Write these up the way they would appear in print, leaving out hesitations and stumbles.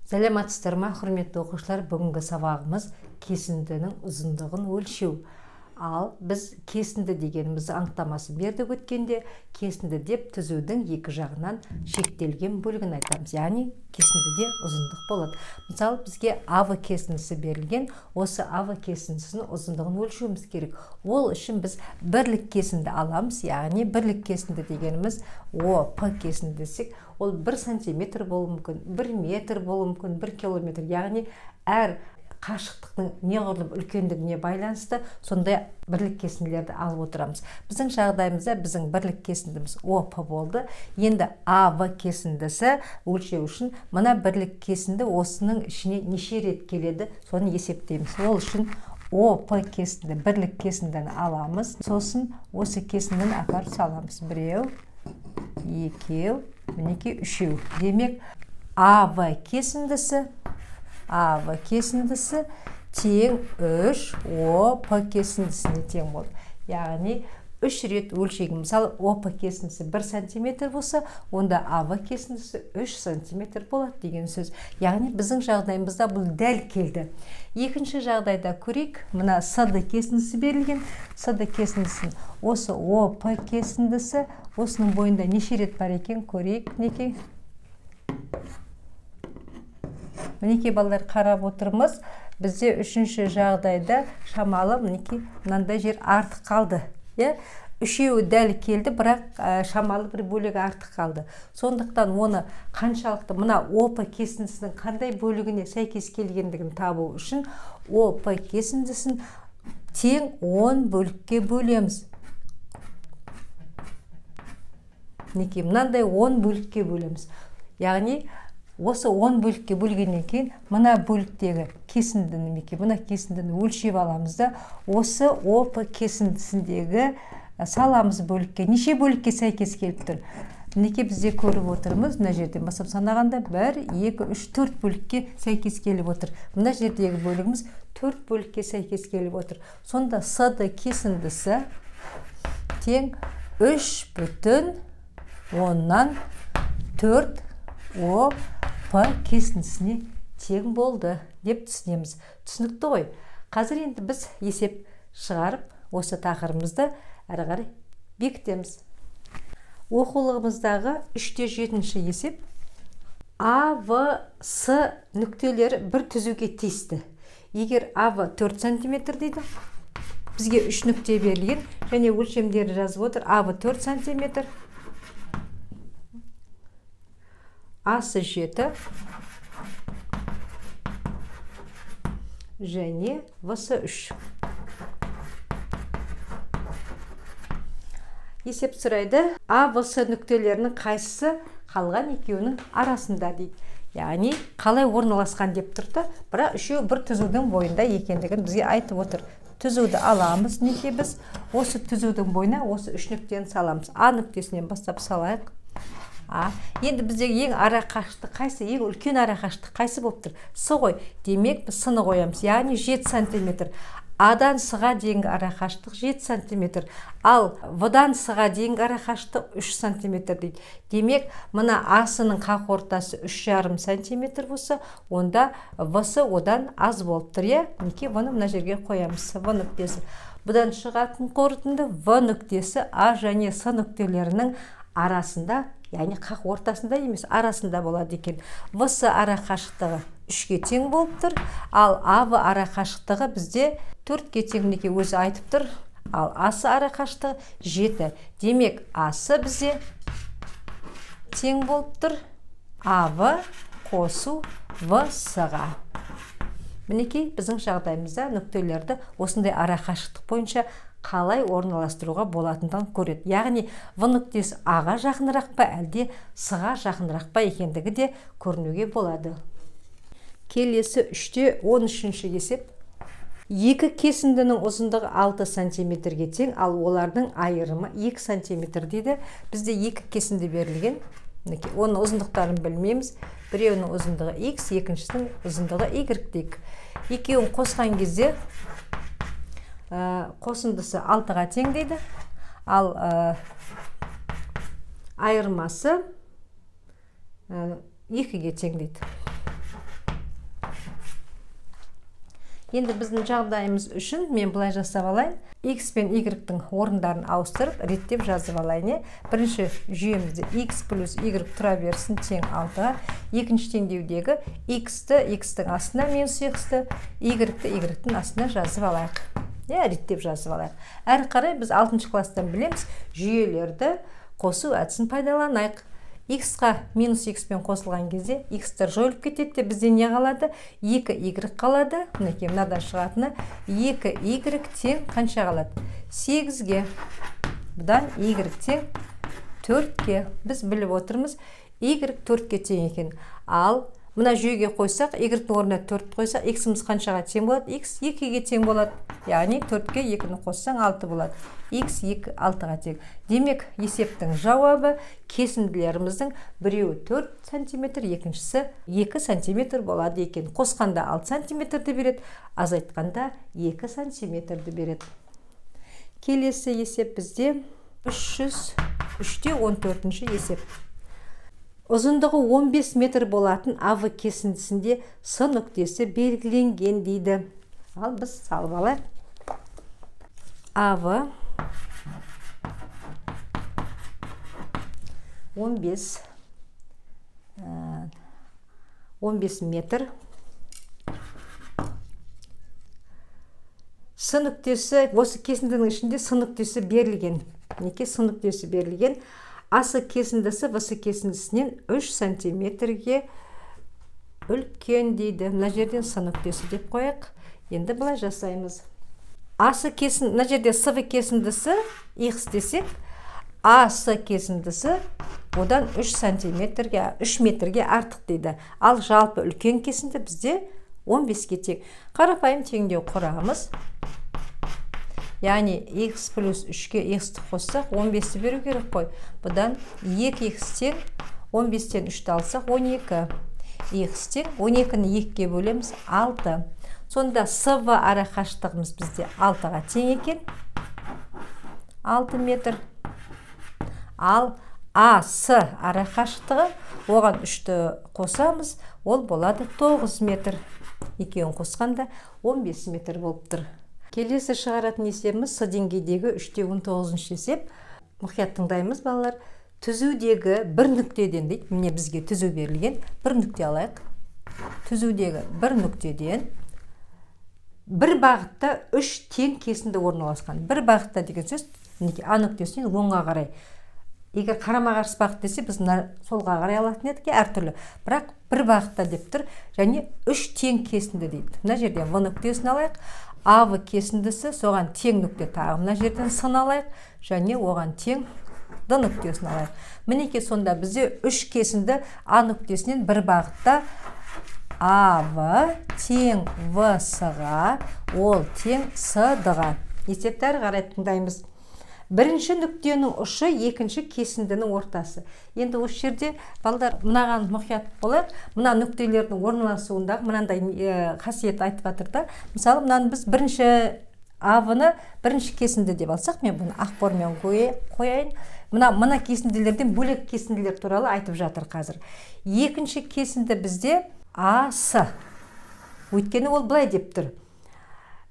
Сәлеметсіздер ме, құрметті оқушылар? Бүгінгі сабағымыз кесіндінің ұзындығын өлшеу. Ал біз кесінді дегенімізді анықтамасын бердік өткенде. Кесінді деп түзудің екі жағынан шектелген бөлігін айтамыз. Яғни кесіндіде ұзындық болады. Мысалы, бізге АВ кесіндісі берілген. Осы АВ кесіндісінің ұзындығын өлшеуіміз керек. Ол үшін біз бірлік кесінді аламыз. Яғни бірлік кесінді дегеніміз ОП кесінді десек, ол 1 сантиметр болуы мүмкін, 1 метр болуы мүмкін, 1 километр. Яғни әр қашықтықтың неғұрлым үлкендігіне байланысты сондай бірлік кесінділерді алып отырамыз. Біздің жағдайымызда біздің бірлік кесіндіміз ОП болды. Енді АВ кесіндісі өлшеу үшін мына бірлік кесінді осының ішіне неше рет келеді, соны есептейміз. Ол үшін ОП кесінді, бірлік кесіндіні аламыз. Сосын осы кесіндіні апарып саламыз. 1, 2, мінекей 3. Демек, АВ кесіндісі тең 3 ОП кесіндісіне тең болды. Яғни 3 рет өлшеген. Мысалы, ОП кесіндісі 1 сантиметр болса, онда АВ кесіндісі 3 сантиметр болады деген сөз. Яғни біздің жағдайымызда бұл дәл келді. Екінші жағдайда көрейік. Мына СД кесіндісі берілген. СД кесіндісін осы ОП кесіндісі осының бойында неше рет бар екен көрейік. Мінекей балалар қарап отырмыз. Бізде үшінші жағдайда шамалы мынандай жер артық қалды. Үшеуі дәл келді, бірақ шамалы бір бөлігі артық қалды. Сондықтан оны қаншалықты мына ОП кесіндісінің қандай бөлігіне сәйкес келгендігін табу үшін ОП кесіндісін тең 10 бөлікке бөлеміз. Мынандай 10 бөлікке бөлеміз. Яғни осы 10 бөлікке бөлгеннен кейін мына бөліктегі кесіндіні, мына кесіндіні өлшеп аламыз да, осы ОП кесіндісіндегі саламыз бөлікке. Неше бөлікке сәйкес келіп тұр? Мінекей бізде көріп отырмыз. Мына жерден басып санағанда 1, 2, 3, 4 бөлікке сәйкес келіп отыр. Мына жердегі бөлігіміз 4 бөлікке сәйкес келіп отыр. Сонда СД кесіндісі тең 3,4 ОП кесіндісіне тең болды деп түсінеміз. Түсінікті ғой. Қазір енді біз есеп шығарып, осы тақырыбымызды әрі қарай бекітеміз. Оқулығымыздағы 3-7 есеп АВС нүктелері бір түзуге тиісті. Егер АВ 4 сантиметр дейді, бізге 3 нүкте берілген, және өлшемдері жазып отыр. АВ 4 сантиметр, асы 7 және ВС 3. Есеп сұрайды. АВС нүктелерінің қайсысы қалған екеуінің арасында дейді. Яғни қалай орналасқан деп тұрды, бірақ үшеу бір түзудің бойында екендігін бізге айтып отыр. Түзуді аламыз. Неге біз осы түзудің бойына осы 3 нүктені саламыз. А нүктесінен бастап салайық. Енді біздегі ең ара қашықтық қайсы? Ең үлкен ара қашықтық қайсы болып тұр? С ғой. Демек, біз С-ны қоямыз. Яғни 7 сантиметр. А-дан С-ға дейінгі ара қашықтық 7 сантиметр. Ал В-дан С-ға дейінгі ара қашықтық 3 сантиметр дейді. Демек, мына А-сының қақ ортасы 3,5 сантиметр болса, онда В-сы одан аз болып тұр. Неке, оны мына жерге қоямыз. В нүктесі. Бұдан шығатын қорытынды В нүктесі А және С нүктелерінің арасында, яғни қақ ортасында емес, арасында болады екен. ВС ара қашықтығы 3-ге тең болып тұр, ал АВ ара қашықтығы бізде 4-ге тең, неге өзі айтып тұр, ал асы ара қашықтығы 7. Демек, асы бізде тең болып тұр АВ қосу ВС-ға. Мінекей, біздің жағдайымызда нүктелерді осындай ара қашықтық бойынша қалай орналастыруға болатындығын көреді. Яғни, В нүктесі А-ға жақынырақ па, әлде С-ға жақынырақ па екендігі де көрінуге болады. Келесі 3-13 есеп. Екі кесіндінің ұзындығы 6 сантиметрге тең, ал олардың айырымы 2 сантиметр дейді. Бізде екі кесінді берілген. Оның ұзындықтарын білмейміз. Біреуінің ұзындығы X, екіншісінің ұзындығы Y дейік. Екеуін қосқан кезде қосындысы 6-ға тең дейді, ал айырмасы 2-ге тең дейді. Енді біздің жағдайымыз үшін мен былай жасап алайын. X пен Y-тің орындарын ауыстырып, реттеп жазып алайын. Бірінші жүйемізде X плюс Y тұра берсін тең 6-ға. Екінші теңдеудегі X-ті X-тің астына минус X-ті, Y-ті Y-тің астына жазып алайық. Реттеп жазып алайық. Әрі қарай біз 6-шы класстан білеміз, жүйелерді қосу әдісін пайдаланайық. X-қа минус X пен қосылған кезде X-тер жойылып кетеді, бізде не қалады? 2Y қалады. Мінекей мынадан шығатыны 2Y тең қанша қалады? 8-ге. Бұдан Y тең 4-ге. Біз біліп отырмыз, Y 4-ге тең екен. Ал мына жүйеге қойсақ, Y-тің орнына 4 қойсақ, X-іміз қаншаға тең болады? X 2-ге тең болады. Яғни 4-ге 2-ні қоссаң 6 болады. X 2 6-ға тең. Демек, есептің жауабы кесінділеріміздің біреуі 4 см, екіншісі 2 см болады екен. Қосқанда 6 см-ді береді, азайтқанда 2 см-ді береді. Келесі есеп бізде 303-те 14-ші есеп. Ұзындығы 15 метр болатын АВ кесіндісінде С нүктесі белгіленген дейді. Ал біз салып алайық. АВ 15 метр. С нүктесі, осы кесіндінің ішінде С нүктесі берілген. Неке С нүктесі берілген. Асы кесіндісі Всы кесіндісінен 3 сантиметрге үлкен дейді. Мына жерден С нүктесі деп қояқ. Енді бұлай жасаймыз. Асы кесін, мына жерде СВ кесіндісі X десек, АС кесіндісі одан 3 сантиметрге, 3 метрге артық дейді. Ал жалпы үлкен кесінді бізде 15-ге тең. Қарапайым теңдеу құрамыз. Яғни X плюс 3-ке X-ті қоссақ 15-ті беру керек қой. Бұдан 2X тең 15-тен 3-ті алсақ 12. X тең 12-ні 2-ге бөлеміз 6. Сонда СВ ара қашықтығымыз бізде 6-ға тең екен. 6 метр. Ал АС ара қашықтығы, оған 3-ті қосамыз, ол болады 9 метр. Екеуін қосқанда 15 метр болып тұр. Келесі шығаратын есебіміз С деңгейдегі 3-те 19-шы есеп. Мұқият тыңдаймыз, балалар. Түзудегі бір нүктеден дейді, міне бізге түзу берілген, бір нүкте алайық. Түзудегі бір нүктеден бір бағытта 3 тең кесінді орналасқан. Бір бағытта деген сөз, А нүктесінен оңға қарай. Егер қарама-қарсы бағыт десе, біз солға қарай алатын едік, әртүрлі. Бірақ бір бағытта деп тұр, және 3 тең кесінді дейді. Мына жерден В нүктесін алайық. АВ кесіндісі соған тең нүкте тағы мына жерден С алайық, және оған тең Д нүктесін алайық. Мінеке сонда бізде 3 кесінді А нүктесінен бір бағытта АВ тең ВС-ға, ол тең СД-ға. Есептері қарай тыңдаймыз. Бірінші нүктенің ұшы екінші кесіндінің ортасы. Енді осы жерде балдар мынаған мұқият болайық. Мына нүктелердің орналасуындағы мынандай қасиет айтып жатыр. Мысалы, мынаны біз бірінші АВ-ны бірінші кесінді деп алсақ, мен бұны ақбормен қояйын. Мына кесінділерден бөлек кесінділер туралы айтып жатыр қазір. Екінші кесінді бізде АС. Өйткені ол былай деп тұр.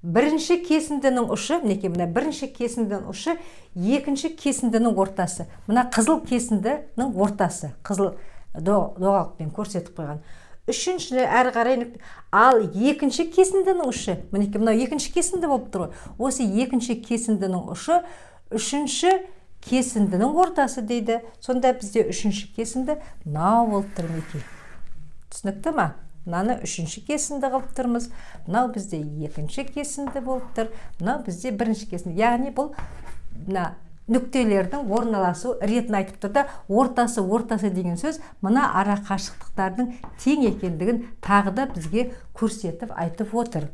Бірінші кесіндінің ұшы, мінекей мына бірінші кесіндінің ұшы, екінші кесіндінің ортасы. Мына қызыл кесіндінің ортасы. Қызыл доғалықпен көрсетіп қойған. Үшінші әрі қарай нүкте. Ал екінші кесіндінің ұшы, мінекей мына екінші кесінді болып тұр ғой. Осы екінші кесіндінің ұшы үшінші кесіндінің ортасы дейді. Сонда бізде үшінші кесінді мынау болып тұр мінекей. Түсінікті ма? Мынаны үшінші кесінді қылып тұрмыз. Мынау бізде екінші кесінді болып тұр. Мынау бізде бірінші кесінді. Яғни бұл нүктелердің орналасу ретін айтып тұр да, ортасы деген сөз мына ара қашықтықтардың тең екендігін тағы да бізге көрсетіп айтып отыр.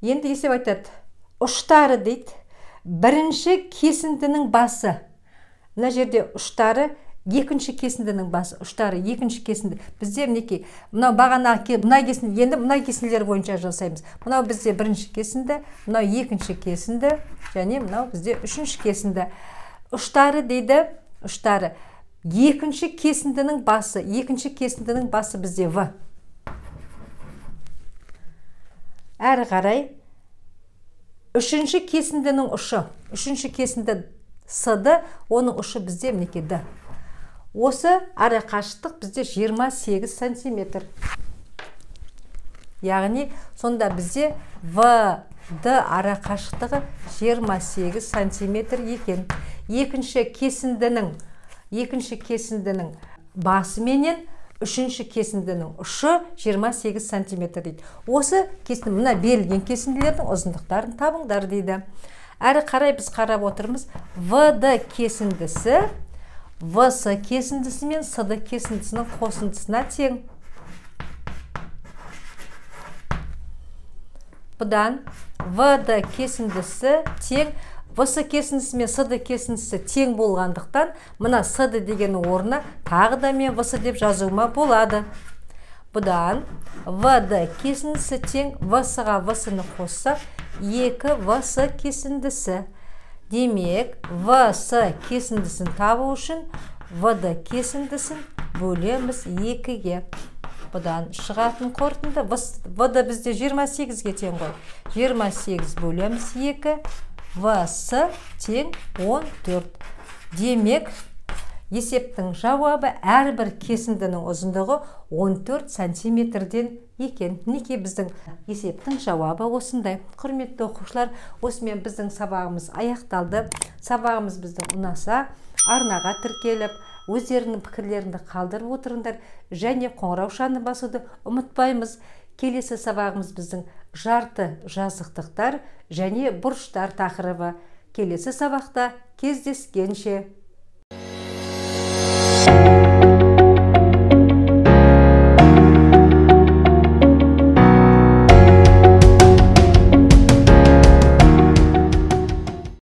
Енді есеп айтады. Ұштары дейді. Бірінші кесіндінің басы. Мына жерде ұштары екінші кесіндінің басы, ұштары екінші кесінді. Бізде мінекей, мынау бағана мына кесінді, енді мына кесінділер бойынша жасаймыз. Мынау бізде бірінші кесінді, мынау екінші кесінді, және мынау бізде үшінші кесінді. Ұштары дейді, ұштары екінші кесіндінің басы бізде В. Әрі қарай Үшінші кесіндінің ұшы, үшінші кесінді С-ды, оның ұшы бізде мінекей Д. Осы ара қашықтық бізде 28 сантиметр. Яғни, сонда бізде В-д ара қашықтығы 28 сантиметр екен. Екінші кесіндінің басы менен үшінші кесіндінің ұшы 28 сантиметр дейді. Осы кесінді, мына берілген кесінділердің ұзындықтарын табыңдар дейді. Әрі қарай біз қарап отырмыз. В-д кесіндісі В-с кесіндісі мен С-д кесіндісінің қосындысына тең. Бұдан В-д кесіндісі тең, В-с кесіндісі мен С-д кесіндісі тең болғандықтан, мына С-д деген орнына тағы да мен В-с деп жазуыма болады. Бұдан В-д кесіндісі тең, В-сыға В-сыны қоссақ, 2 В-с кесіндісі. Демек, В-с кесіндісін табу үшін В-д кесіндісін бөлеміз 2-ге. Бұдан шығатын қорытынды, В-д бізде 28-ге тең ғой. 28 бөлеміз 2, В-с тең 14. Демек, есептің жауабы әрбір кесіндінің ұзындығы 14 сантиметрден екен. Мінекей біздің есептің жауабы осындай. Құрметті оқушылар, осымен біздің сабағымыз аяқталды. Сабағымыз біздің ұнаса, арнаға тіркеліп, өздерінің пікірлеріңді қалдырып отырыңдар және қоңырау шаны басуды ұмытпаймыз. Келесі сабағымыз біздің жарты жазықтықтар және бұрыштар тақырыбы. Келесі сабақта кездескенше.